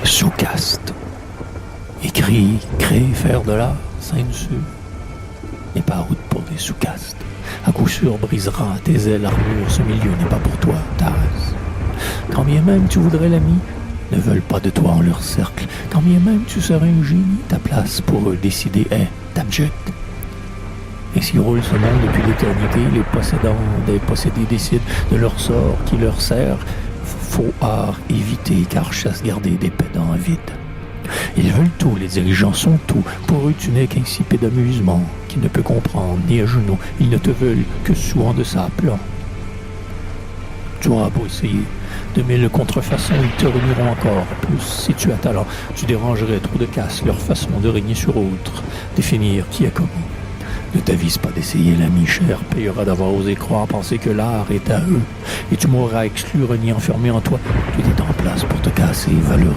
Sous-caste. Écrit, créer, faire de l'art, sein dessus. N'est pas route pour des sous-castes. À coup sûr brisera tes ailes, armure, ce milieu n'est pas pour toi, ta race. Quand bien même tu voudrais l'ami, ne veulent pas de toi en leur cercle. Quand bien même tu serais un génie, ta place pour eux décider est abjecte. Ainsi roule ce monde depuis l'éternité, les possédants des possédés décident de leur sort qui leur sert. Faux art éviter, car chasse garder des pédants avides. Ils veulent tout, les dirigeants sont tout. Pour eux, tu n'es qu'insipide amusement, qui ne peut comprendre ni à genoux. Ils ne te veulent que sous en deçà plan. Tu auras beau essayer de mille contrefaçons, ils te renieront encore. Plus si tu as talent, tu dérangerais trop de casse leur façon de régner sur autre, définir qui est comment. Ne t'avise pas d'essayer, l'ami cher payera d'avoir osé croire, penser que l'art est à eux. Et tu m'auras exclu, renié, enfermé en toi. Tout est en place pour te casser, valeureux.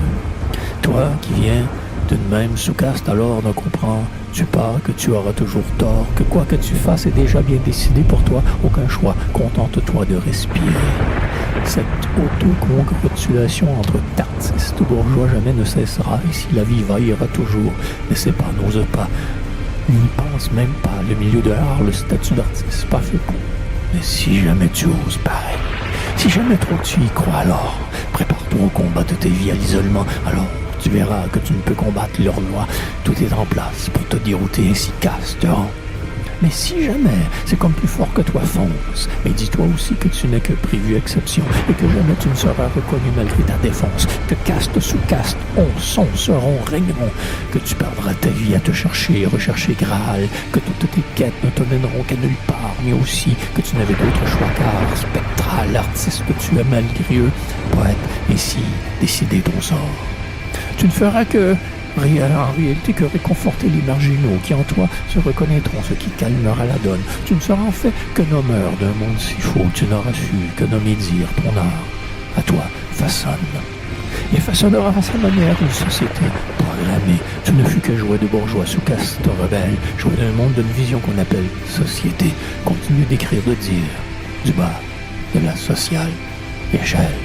Toi qui viens d'une même sous-caste, alors ne comprends-tu pas que tu auras toujours tort, que quoi que tu fasses est déjà bien décidé pour toi, aucun choix, contente-toi de respirer. Cette autocongratulation entre artistes bourgeois jamais ne cessera, et si la vie va, ira toujours. N'essaie pas, n'ose pas, n'y pense même pas. Le milieu de l'art, le statut d'artiste, pas fait pour. Mais si jamais tu oses, pareil. Si jamais trop tu y crois, alors prépare-toi au combat de tes vies à l'isolement. Alors tu verras que tu ne peux combattre leurs lois. Tout est en place pour te dérouter, ainsi casse, te rend. Mais si jamais c'est comme plus fort que toi, fonce. Mais dis-toi aussi que tu n'es que prévu exception et que jamais tu ne seras reconnu malgré ta défense. Que caste sous caste, sont, seront, régneront. Que tu perdras ta vie à te chercher, rechercher Graal. Que toutes tes quêtes ne te mèneront qu'à nulle part. Mais aussi que tu n'avais d'autre choix car spectral, artiste que tu es malgré eux, poète, ainsi décider ton sort. Tu ne feras que en réalité que réconforter les marginaux qui en toi se reconnaîtront, ce qui calmera la donne. Tu ne seras en fait que nommeur d'un monde si faux, tu n'auras su que nommer dire ton art. À toi, façonne. Et façonnera à sa manière une société programmée. Tu ne fus que jouet de bourgeois sous caste rebelle, jouet d'un monde d'une vision qu'on appelle société. Continue d'écrire, de dire, du bas, de la sociale échelle.